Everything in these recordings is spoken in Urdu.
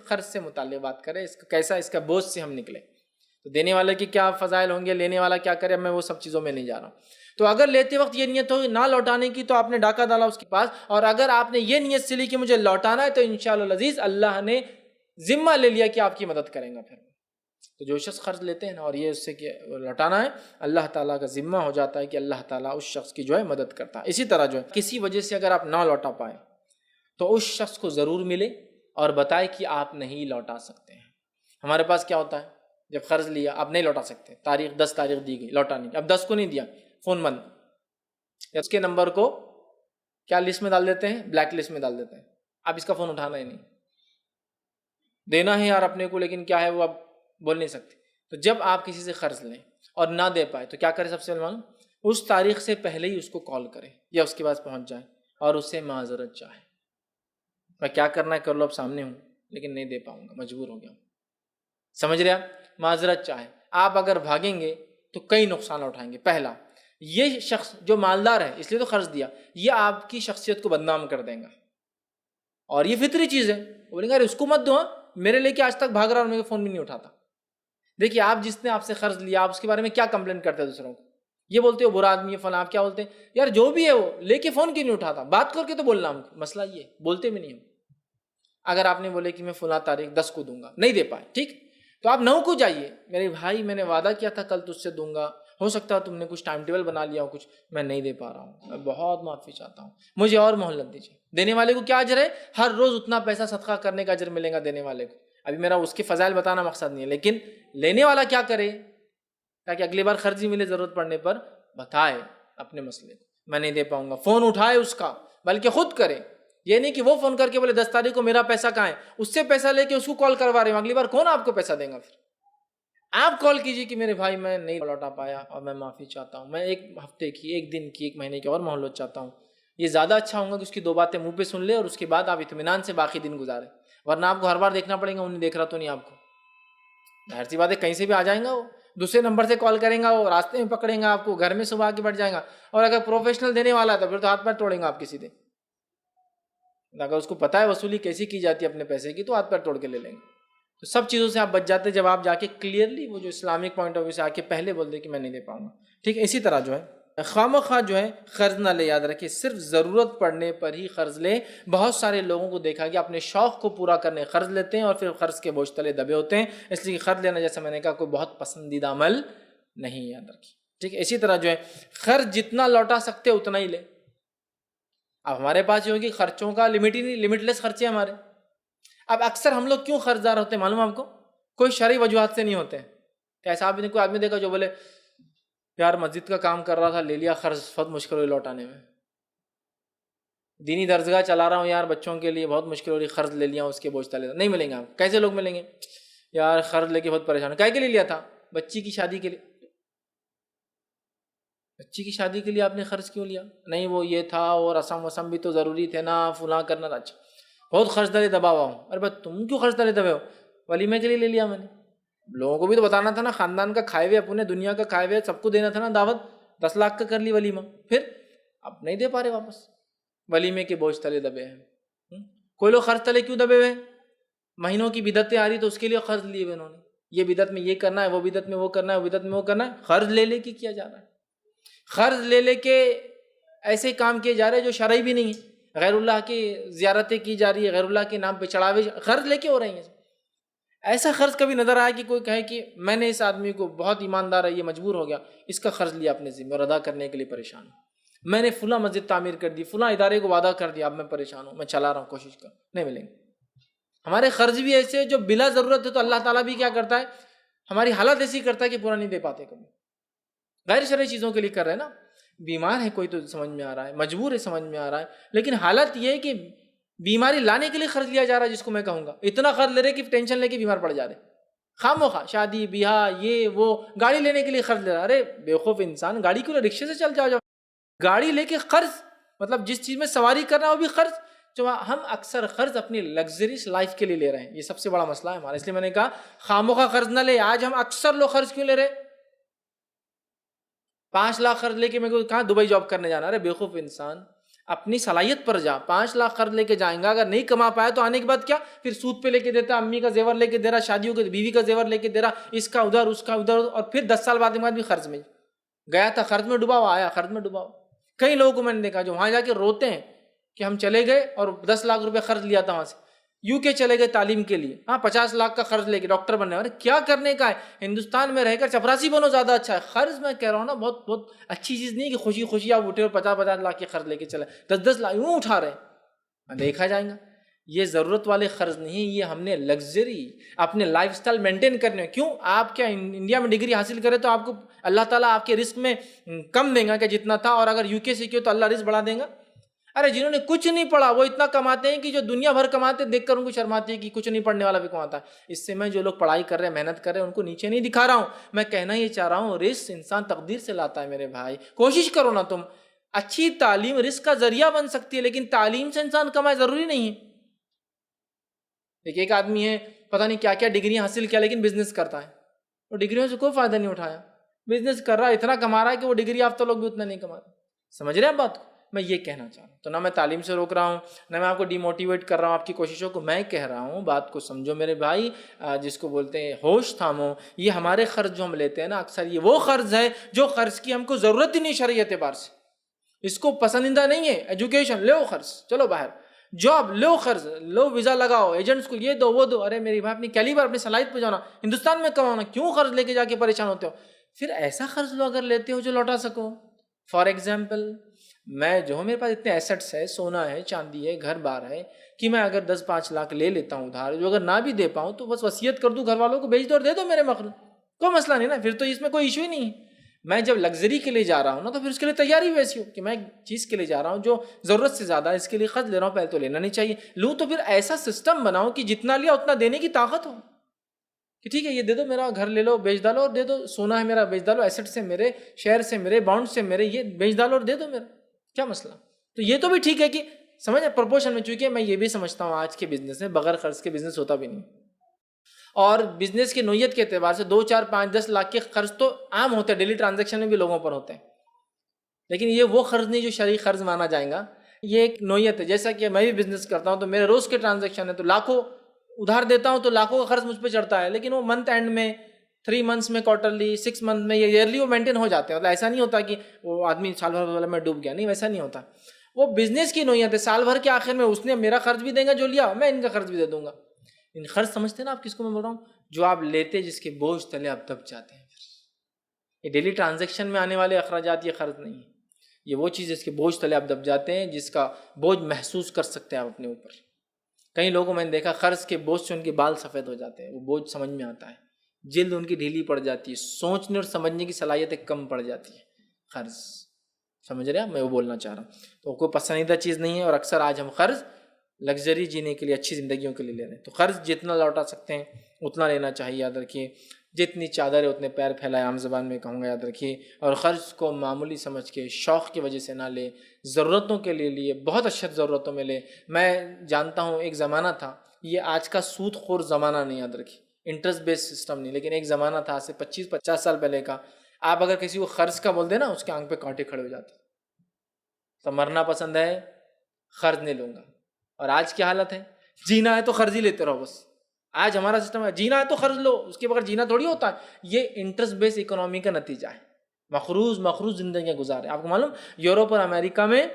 خرچ سے متعلق بات کریں، اس کا کیسا، اس کا بوجھ سے ہم نکلیں. تو دینے والے کی کیا فضائل ہوں گے، لینے والا کیا کرے، میں وہ سب چیزوں میں نہیں جا رہا ہوں. تو اگر لیتے وقت یہ نیت ہو نہ لوٹانے کی تو آپ نے ڈاکہ ڈالا اس کے پاس، اور اگر آپ نے یہ نیت سے لی کہ مجھے لوٹانا ہے تو انشاءاللہ العزیز اللہ نے ذمہ لے لیا کہ آپ کی مدد کریں گا. پھر تو جو شخص قرض لیتے ہیں نا اور یہ اس سے کہ لوٹانا ہے، اللہ تعالیٰ کا ذمہ ہو جاتا ہے کہ اللہ تعالیٰ اس شخص کی جو ہے مدد کرتا ہے. اسی طرح جو ہے کسی وجہ سے اگر آپ نہ لوٹا پائیں تو اس شخص کو ضرور ملے اور بتائے کہ آپ نہیں لوٹا سکتے ہیں. ہمارے پاس کیا ہوتا ہے، جب قرض لیا آپ نہیں لوٹا سکتے، تاریخ 10 تاریخ دی گئی، لوٹا نہیں، اب 10 کو نہیں دیا، فون بند، اس کے نمبر کو کیا لسٹ میں ڈال دیتے ہیں، بلیک لسٹ میں ڈال دیتے ہیں. اب اس کا فون اٹھانا ہی نہیں، دینا ہے یار اپنے کو لیکن کیا ہے وہ اب بول نہیں سکتے. تو جب آپ کسی سے قرض لیں اور نہ دے پائے تو کیا کرے، سب سے پہلے معلوم، اس تاریخ سے پہلے ہی اس کو کال کرے یا اس کے پاس پہنچ جائے اور اس سے معذرت چاہے. میں کیا کرنا ہے کر لو، اب سامنے ہوں لیکن نہیں دے پاؤں گا، مجبور ہو گیا ہوں. سمجھ رہے آپ، معذرت چاہے. آپ اگر بھاگیں گے تو کئی نقصان اٹھائیں گے. پہلا، یہ شخص جو مالدار ہے اس لیے تو قرض دیا، یہ آپ کی شخصیت کو بدنام کر دیں گا اور یہ فطری چیز ہے. بولیں گے ارے اس کو مت دو، میرے لے کے آج تک بھاگ رہا اور میرے فون بھی نہیں اٹھاتا. دیکھیے آپ جس نے آپ سے قرض لیا آپ اس کے بارے میں کیا کمپلین کرتے ہیں دوسروں کو، یہ بولتے ہو برا آدمی ہے فلاں، آپ کیا بولتے ہیں، یار جو بھی ہے وہ لے کے فون کیوں نہیں اٹھاتا، بات کر کے تو بولنا. ہم مسئلہ یہ بولتے بھی نہیں ہم. اگر آپ نے بولے کہ میں فلاں تاریخ 10 کو دوں گا، نہیں دے پائے، ٹھیک، تو آپ 9 کو جائیے، میرے بھائی میں نے وعدہ کیا تھا کل تجھ سے دوں گا، ہو سکتا ہے تم نے کچھ ٹائم ٹیبل بنا لیا ہو، کچھ میں نہیں دے پا رہا ہوں، میں بہت معافی چاہتا ہوں، مجھے اور مہلت دیجیے. دینے والے کو کیا اجر ہے، ہر روز اتنا پیسہ صدقہ کرنے کا اجر ملے گا دینے والے کو. ابھی میرا اس کے فضائل بتانا مقصد نہیں ہے، لیکن لینے والا کیا کرے تاکہ اگلی بار خرچی ملے ضرورت پڑنے پر بتائے اپنے مسئلے کو، میں نہیں دے پاؤں گا، فون اٹھائے اس کا، بلکہ خود کرے. یہ نہیں کہ وہ فون کر کے بولے 10 تاریخ کو میرا پیسہ کہاں ہے، اس سے پیسہ لے کے اس کو کال کروا رہے ہوں، اگلی بار کون آپ کو پیسہ دیں گا. پھر آپ کال کیجیے کہ میرے بھائی میں نہیں لوٹا پایا اور میں معافی چاہتا ہوں، میں 1 ہفتے کی، 1 دن کی، 1 مہینے کی اور مہلت چاہتا ہوں. یہ زیادہ اچھا ہوگا کہ اس کی 2 باتیں منہ پہ سن لے اور اس کے بعد آپ اطمینان سے باقی دن گزاریں، ورنہ آپ کو ہر بار دیکھنا پڑے گا، انہیں دیکھ رہا تو نہیں آپ کو. ظاہر سی بات ہے کہیں سے بھی آ جائیں گا، وہ دوسرے نمبر سے کال کریں گا، وہ راستے میں پکڑیں گا آپ کو، گھر میں صبح آ کے بیٹھ جائیں گا. اور اگر پروفیشنل دینے والا ہے تو پھر تو ہاتھ پیر توڑیں گا آپ کے سیدھے. اگر اس کو پتہ ہے وصولی کیسی کی جاتی ہے اپنے پیسے کی تو ہاتھ پیر توڑ کے لے لیں گے. تو سب چیزوں سے آپ بچ جاتے جب آپ جا کے کلیئرلی وہ جو اسلامک پوائنٹ آف ویو سے آ کے پہلے بول دیں کہ میں نہیں دے پاؤں گا. ٹھیک ہے. اسی طرح جو ہے خواہ مخواہ جو ہے قرض نہ لے، یاد رکھیں صرف ضرورت پڑنے پر ہی قرض لیں. بہت سارے لوگوں کو دیکھا گیا اپنے شوق کو پورا کرنے قرض لیتے ہیں اور پھر قرض کے بوجھ تلے دبے ہوتے ہیں. اس لیے قرض لینا جیسا میں نے کہا کوئی بہت پسندیدہ عمل نہیں، یاد رکھیں. ٹھیک ہے. اسی طرح جو ہے قرض جتنا لوٹا سکتے اتنا ہی لے. اب ہمارے پاس یہ ہوگی خرچوں کا لمٹ ہی نہیں، لمٹ لیس خرچے ہمارے. اب اکثر ہم لوگ کیوں قرض دار ہوتے ہیں معلوم آپ کو؟ کوئی شرعی وجوہات سے نہیں ہوتے. ایسا آپ نے کوئی آدمی دیکھا جو بولے یار مسجد کا کام کر رہا تھا، لے لیا قرض، بہت مشکل ہو رہی لوٹانے میں. دینی درسگاہ چلا رہا ہوں یار بچوں کے لیے، بہت مشکل ہو رہی، قرض لے لیا اس کے بوجھ تلے. نہیں ملیں گے آپ. کیسے لوگ ملیں گے؟ یار قرض لے کے بہت پریشان. کائے کے لیے لیا تھا؟ بچی کی شادی کے لیے. بچی کی شادی کے لیے آپ نے قرض کیوں لیا؟ نہیں وہ یہ تھا اور رسم وسم بھی تو ضروری تھے نا، فلاں کرنا تھا. اچھا بہت قرض تلے دبا ہوا ہوں. ارے بھائی تم کیوں قرض تلے دبے ہو؟ ولیمے کے لیے لے لیا میں نے. لوگوں کو بھی تو بتانا تھا نا، خاندان کا کھائے ہوئے، اپنے دنیا کا کھائے ہوئے سب کو دینا تھا نا دعوت. 10 لاکھ کا کر لی ولیمہ، پھر اب نہیں دے پا رہے واپس، ولیمے کے بوجھ تلے دبے ہیں. کوئی لوگ قرض تلے کیوں دبے ہوئے؟ مہینوں کی بدعتیں آ رہی تو اس کے لیے قرض لیے ہوئے انہوں نے. یہ بدعت میں یہ کرنا ہے، وہ بدعت میں وہ کرنا ہے، وہ بدعت میں وہ کرنا ہے. قرض لے لے کے کیا جا رہا ہے. قرض لے لے کے ایسے کام کیے جا رہے ہیں جو شرعی بھی نہیں ہے. غیر اللہ کی زیارتیں کی جا رہی ہے، غیر اللہ کے نام پہ چڑھاوے قرض لے کے ہو رہے ہیں. ایسا قرض کبھی نظر آیا کہ کوئی کہے کہ میں نے اس آدمی کو، بہت ایماندار ہے یہ، مجبور ہو گیا، اس کا قرض لیا اپنے ذمہ اور ادا کرنے کے لیے پریشان ہوں، میں نے فلاں مسجد تعمیر کر دی، فلاں ادارے کو وعدہ کر دیا، اب میں پریشان ہوں، میں چلا رہا ہوں، کوشش کر. نہیں ملیں گے. ہمارے قرض بھی ایسے جو بلا ضرورت ہے تو اللہ تعالیٰ بھی کیا کرتا ہے، ہماری حالت ایسی کرتا ہے کہ پورا نہیں دے پاتے. کبھی غیر شرعی چیزوں کے لیے کر رہے ہیں نا. بیمار ہے کوئی تو سمجھ میں آ رہا ہے، مجبور ہے سمجھ میں آ رہا ہے، لیکن حالت یہ ہے کہ بیماری لانے کے لیے قرض لیا جا رہا ہے. جس کو میں کہوں گا اتنا قرض لے رہے کہ ٹینشن لے کے بیمار پڑ جا رہے. خاموخواہ شادی بیاہ یہ وہ، گاڑی لینے کے لیے قرض لے رہا. ارے بیوقوف انسان، گاڑی کیوں رکشے سے چل جاؤ. گاڑی لے کے قرض، مطلب جس چیز میں سواری کرنا ہے وہ بھی قرض. جو ہم اکثر قرض اپنی لگژریس لائف کے لیے لے رہے ہیں، یہ سب سے بڑا مسئلہ ہے ہمارا. اس لیے میں نے کہا خاموخواہ قرض نہ لے. آج ہم اکثر لوگ قرض کیوں لے رہے؟ 5 لاکھ قرض لے کے میں کو کہاں دبئی جاب کرنے جانا. ارے بیوقوف انسان، اپنی صلاحیت پر جا. 5 لاکھ قرض لے کے جائیں گا, اگر نہیں کما پایا تو آنے کے بعد کیا, پھر سود پہ لے کے دیتا, امی کا زیور لے کے دے رہا, شادیوں کے بیوی کا زیور لے کے دے رہا, اس کا ادھر اس کا ادھر, اور پھر 10 سال بعد بھی قرض میں گیا تھا, قرض میں ڈوبا ہوا, آیا قرض میں ڈوبا ہوا. کئی لوگوں کو میں نے دیکھا جو وہاں جا کے روتے ہیں کہ ہم چلے گئے اور 10 لاکھ روپے قرض لیا تھا وہاں سے, یو کے چلے گئے تعلیم کے لیے, 50 لاکھ کا قرض لے کے ڈاکٹر بننے. ارے کیا کرنے کا ہے, ہندوستان میں رہ کر چپراسی بنو زیادہ اچھا ہے. قرض میں کہہ رہا ہوں نا, بہت بہت اچھی چیز نہیں کہ خوشی خوشی آپ اٹھے اور 50 لاکھ کے قرض لے کے چلے, 10 لاکھ یوں اٹھا رہے ہیں. دیکھا جائے گا یہ ضرورت والے قرض نہیں, یہ ہم نے لگژری اپنے لائف سٹائل مینٹین کرنے. کیوں, آپ کیا انڈیا میں ڈگری حاصل کرے تو آپ کو اللہ تعالیٰ آپ کے رزق میں کم دیں گا کہ جتنا تھا, اور اگر یو کے سیکھے تو اللہ رزق بڑھا دیں گا. ارے جنہوں نے کچھ نہیں پڑھا وہ اتنا کماتے ہیں کہ جو دنیا بھر کماتے دیکھ کر ان کو شرماتی ہے کہ کچھ نہیں پڑھنے والا بھی کماتا ہے. اس سے میں جو لوگ پڑھائی کر رہے ہیں, محنت کر رہے ہیں, ان کو نیچے نہیں دکھا رہا ہوں. میں کہنا یہ چاہ رہا ہوں, رزق انسان تقدیر سے لاتا ہے میرے بھائی. کوشش کرو نا تم, اچھی تعلیم رزق کا ذریعہ بن سکتی ہے, لیکن تعلیم سے انسان کمائے ضروری نہیں ہے. ایک آدمی ہے پتہ نہیں کیا کیا ڈگریاں حاصل کیا لیکن بزنس کرتا ہے, وہ ڈگریوں سے کوئی فائدہ نہیں اٹھایا. بزنس کر رہا ہے, اتنا کما رہا ہے کہ وہ ڈگری یافتہ لوگ بھی اتنا نہیں کماتے. سمجھ رہے ہیں بات کو؟ میں یہ کہنا چاہ رہا ہوں. تو نہ میں تعلیم سے روک رہا ہوں, نہ میں آپ کو ڈی موٹیویٹ کر رہا ہوں آپ کی کوششوں کو. میں کہہ رہا ہوں بات کو سمجھو میرے بھائی, جس کو بولتے ہیں ہوش تھامو. یہ ہمارے قرض جو ہم لیتے ہیں نا, اکثر یہ وہ قرض ہے جو قرض کی ہم کو ضرورت ہی نہیں شرعی اعتبار سے, اس کو پسندیدہ نہیں ہے. ایجوکیشن لو قرض, چلو باہر, جاب لو قرض لو, ویزا لگاؤ, ایجنٹس کو یہ دو وہ دو. ارے میری بھائی اپنی کیلیبر اپنی صلاحیت پہ جانا, ہندوستان میں کمانا, کیوں قرض لے کے جا کے پریشان ہوتے ہو؟ پھر ایسا قرض لو اگر لیتے ہو جو لوٹا سکو. فار ایگزامپل میں جو ہوں, میرے پاس اتنے ایسٹس ہے, سونا ہے, چاندی ہے, گھر بار ہے, کہ میں اگر 10-5 لاکھ لے لیتا ہوں ادھار, جو اگر نہ بھی دے پاؤں تو بس وصیت کر دوں گھر والوں کو, بھیج دو اور دے دو میرے مخلوق, کوئی مسئلہ نہیں نا. پھر تو اس میں کوئی ایشو ہی نہیں ہے. میں جب لگژری کے لیے جا رہا ہوں نا, تو پھر اس کے لیے تیاری ویسی ہو کہ میں ایک چیز کے لیے جا رہا ہوں جو ضرورت سے زیادہ ہے, اس کے لیے قرض لے رہا ہوں, پہلے تو لینا نہیں چاہیے. لوں تو پھر ایسا سسٹم بناؤ کہ جتنا لیا اتنا دینے کی طاقت ہو, کہ ٹھیک ہے یہ دے دو, میرا گھر لے لو بیچ ڈالو اور دے دو, سونا ہے میرا بیچ ڈالو, ایسٹ سے میرے, شیئر سے میرے, بانڈ سے میرے, یہ بیچ ڈالو اور دے دو میرا, کیا مسئلہ. تو یہ تو بھی ٹھیک ہے کہ سمجھ پرپورشن میں, چونکہ میں یہ بھی سمجھتا ہوں آج کے بزنس میں بغیر قرض کے بزنس ہوتا بھی نہیں. اور بزنس کی نوعیت کے اعتبار سے 2, 4, 5, 10 لاکھ کے قرض تو عام ہوتے ہیں, ڈیلی ٹرانزیکشن میں بھی لوگوں پر ہوتے ہیں, لیکن یہ وہ قرض نہیں جو شرعی قرض مانا جائے گا. یہ ایک نوعیت ہے. جیسا کہ میں بھی بزنس کرتا ہوں تو میرے روز کے ٹرانزیکشن ہے, تو لاکھوں ادھار دیتا ہوں تو لاکھوں کا قرض مجھ پہ چڑھتا ہے, لیکن وہ منتھ اینڈ میں 3 منتھس میں, کوارٹرلی, 6 منتھ میں, یہ ایئرلی وہ مینٹین ہو جاتے ہیں. مطلب ایسا نہیں ہوتا کہ وہ آدمی سال بھر والا میں ڈوب گیا, نہیں ویسا نہیں ہوتا. وہ بزنس کی نوعیت ہے, سال بھر کے آخر میں اس نے میرا قرض بھی دے گا جو لیا, میں ان کا قرض بھی دے دوں گا. ان قرض سمجھتے ہیں نا آپ کس کو میں بول رہا ہوں, جو آپ لیتے جس کے بوجھ تلے آپ دب جاتے ہیں. یہ ڈیلی ٹرانزیکشن میں آنے والے اخراجات یہ قرض نہیں ہے, یہ وہ چیز جس کے بوجھ تلے آپ دب جاتے ہیں, جس کا بوجھ محسوس کر سکتے ہیں آپ اپنے اوپر. کئی لوگوں میں نے دیکھا قرض کے بوجھ سے ان کے بال سفید ہو جاتے ہیں, وہ بوجھ سمجھ میں آتا ہے, جلد ان کی ڈھیلی پڑ جاتی ہے, سوچنے اور سمجھنے کی صلاحیتیں کم پڑ جاتی ہے. قرض سمجھ رہے ہیں, میں وہ بولنا چاہ رہا ہوں. تو کوئی پسندیدہ چیز نہیں ہے, اور اکثر آج ہم قرض لگژری جینے کے لیے, اچھی زندگیوں کے لیے لے رہے ہیں. تو قرض جتنا لوٹا سکتے ہیں اتنا لینا چاہیے. یاد رکھیے, جتنی چادر ہے اتنے پیر پھیلائے, عام زبان میں کہوں گا, یاد رکھیے. اور قرض کو معمولی سمجھ کے شوق کی وجہ سے نہ لے, ضرورتوں کے لیے لیے, بہت اشد ضرورتوں میں لے. میں جانتا ہوں ایک زمانہ تھا, یہ آج کا سود خور زمانہ نہیں, یاد رکھیے, انٹرسٹ بیس سسٹم نہیں, لیکن ایک زمانہ تھا, سے 25-50 سال پہلے کا. آپ اگر کسی کو قرض کا بول دیں نا, اس کے آنکھ پہ کانٹے کھڑے ہو جاتے. تو مرنا پسند ہے, قرض نہیں لوں گا. اور آج کی حالت ہے, جینا ہے تو قرض ہی لیتے رہو بس. آج ہمارا سسٹم ہے, جینا ہے تو قرض لو, اس کے بغیر جینا تھوڑی ہوتا ہے. یہ انٹرسٹ بیس اکنامی کا نتیجہ ہے. مقروض زندگیاں گزارے. آپ کو معلوم, یورپ اور امریکہ میں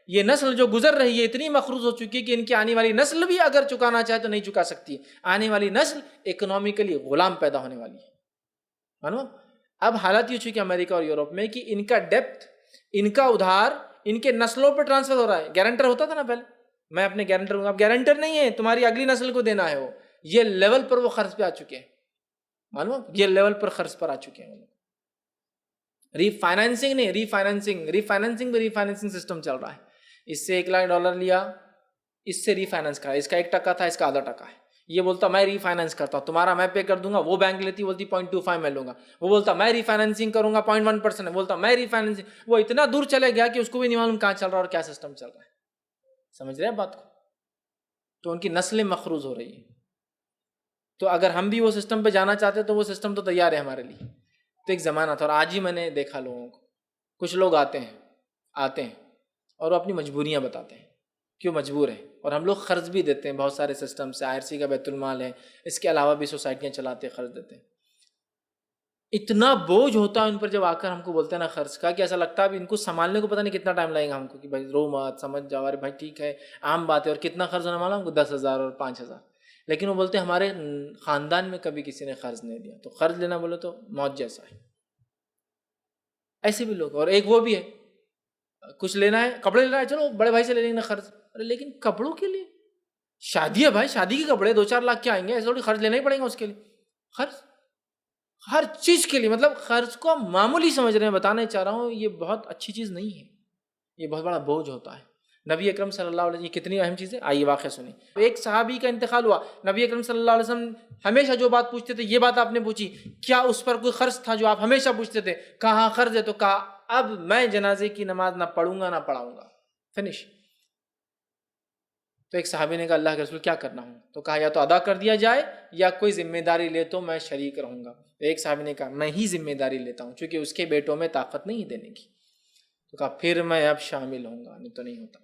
یہ نسل جو گزر رہی ہے اتنی مقروض ہو چکی ہے کہ ان کی آنے والی نسل بھی اگر چکانا چاہے تو نہیں چکا سکتی. آنے والی نسل اکنامیکلی غلام پیدا ہونے والی ہے. معلوم, اب حالت یہ ہو چکی ہے امریکہ اور یورپ میں کہ ان کا ڈیپتھ, ان کا ادھار ان کے نسلوں پہ ٹرانسفر ہو رہا ہے. گارنٹر ہوتا تھا نا پہلے, میں اپنے گارنٹر ہوں, اب گارنٹر نہیں ہے, تمہاری اگلی نسل کو دینا ہے. وہ یہ لیول پر وہ قرض پہ آ چکے ہیں. معلوم, یہ لیول پر قرض پر آ چکے ہیں. ری فائنینسنگ نہیں, ری فائنینسنگ سسٹم چل رہا ہے. اس سے $1 لاکھ لیا, اس سے ری فائنینس کرا, اس کا 1% تھا, اس کا ½ ہے. یہ بولتا میں ری فائنینس کرتا ہوں, تمہارا میں پے کر دوں گا. وہ بینک لیتی, بولتی 0.25 میں لوں گا. وہ بولتا میں ری فائنینسنگ کروں گا, 0.1% ہے. بولتا میں ری فائنینسنگ. وہ اتنا دور چلے گیا کہ اس کو بھی نہیں معلوم کہاں چل رہا اور کیا سسٹم چل رہا ہے. سمجھ رہے ہیں بات کو؟ تو ان کی نسلیں مقروض ہو رہی ہیں. تو اگر ہم بھی وہ سسٹم پہ جانا چاہتے تو وہ سسٹم تو تیار ہے ہمارے لیے. تو ایک زمانہ تھا, اور آج ہی میں نے دیکھا لوگوں کو, کچھ لوگ آتے ہیں اور وہ اپنی مجبوریاں بتاتے ہیں کیوں مجبور ہیں. اور ہم لوگ قرض بھی دیتے ہیں بہت سارے سسٹم سے, IRC کا بیت المال ہے, اس کے علاوہ بھی سوسائٹیاں چلاتے ہیں, قرض دیتے ہیں. اتنا بوجھ ہوتا ہے ان پر جب آ کر ہم کو بولتے ہیں نا قرض کا, کہ ایسا لگتا ہے اب ان کو سنبھالنے کو پتہ نہیں کتنا ٹائم لگے گا ہم کو, کہ بھائی رو مت, سمجھ جاؤ, ارے بھائی ٹھیک ہے عام بات ہے. اور کتنا قرض ہونے والا ہم کو 10,000 اور 5,000. لیکن وہ بولتے ہیں ہمارے خاندان میں کبھی کسی نے قرض نہیں دیا. تو قرض لینا بولے تو موت جیسا ہے. ایسے بھی لوگ. اور ایک وہ بھی ہے, کچھ لینا ہے, کپڑے لینا ہے, چلو بڑے بھائی سے لے لیں گے قرض. ارے لیکن کپڑوں کے لیے شادی ہے بھائی, شادی کے کپڑے 2-4 لاکھ کے آئیں گے, ایسے تھوڑی قرض لینا ہی پڑیں گا اس کے لیے. قرض ہر چیز کے لیے, مطلب قرض کو معمولی سمجھ رہے ہیں. بتانا چاہ رہا ہوں یہ بہت اچھی چیز نہیں ہے, یہ بہت بڑا بوجھ ہوتا ہے. نبی اکرم صلی اللہ علیہ وسلم, یہ کتنی اہم چیز ہے. آئیے واقعہ سنیں. ایک صحابی کا انتقال ہوا, نبی اکرم صلی اللہ علیہ وسلم ہمیشہ جو بات پوچھتے تھے, یہ بات آپ نے پوچھی, کیا اس پر کوئی قرض تھا جو آپ ہمیشہ پوچھتے تھے؟ کہا قرض ہے. تو کہا اب میں جنازے کی نماز نہ پڑھوں گا نہ پڑھاؤں گا, فنش. تو ایک صحابی نے کہا اللہ کے رسول کیا کرنا ہوں؟ تو کہا یا تو ادا کر دیا جائے یا کوئی ذمہ داری لے تو میں شریک رہوں گا. تو ایک صحابی نے کہا میں ہی ذمہ داری لیتا ہوں, چونکہ اس کے بیٹوں میں طاقت نہیں دینے کی. تو کہا پھر میں اب شامل ہوں گا, نہیں تو نہیں ہوتا.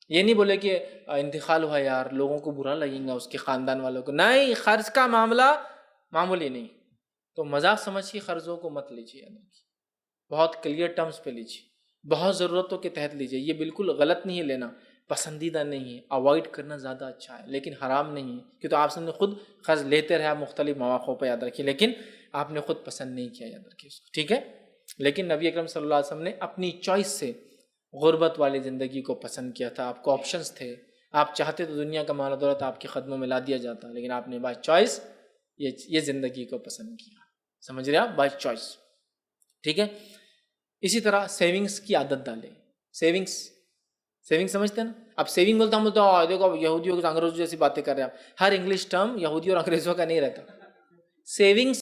یہ نہیں بولے کہ انتقال ہوا یار لوگوں کو برا لگیں گا, اس کے خاندان والوں کو. نہیں, قرض کا معاملہ معمولی نہیں. تو مذاق سمجھ کے قرضوں کو مت لیجیے, بہت کلیئر ٹرمز پہ لیجیے, بہت ضرورتوں کے تحت لیجیے. یہ بالکل غلط نہیں ہے لینا, پسندیدہ نہیں ہے, اوائڈ کرنا زیادہ اچھا ہے, لیکن حرام نہیں ہے. کہ تو آپ نے خود قرض لیتے رہے مختلف مواقع پہ, یاد رکھیے, لیکن آپ نے خود پسند نہیں کیا, یاد رکھیے اس کو, ٹھیک ہے. لیکن نبی اکرم صلی اللہ علیہ وسلم نے اپنی چوائس سے غربت والی زندگی کو پسند کیا تھا. آپ کو آپشنز تھے, آپ چاہتے تو دنیا کا مال و دولت آپ کے قدموں میں لا دیا جاتا, لیکن آپ نے بائی چوائس یہ زندگی کو پسند کیا. سمجھ رہے آپ, بائی چوائس, ٹھیک ہے. اسی طرح سیونگز کی عادت ڈالیں. سیونگ سمجھتے ہیں نا. اب سیونگ بولتا ہم بولتے ہیں دیکھو یہودیوں کے انگریزوں جیسی باتیں کر رہے ہیں آپ. ہر انگلش ٹرم یہودی اور انگریزوں کا نہیں رہتا. سیونگز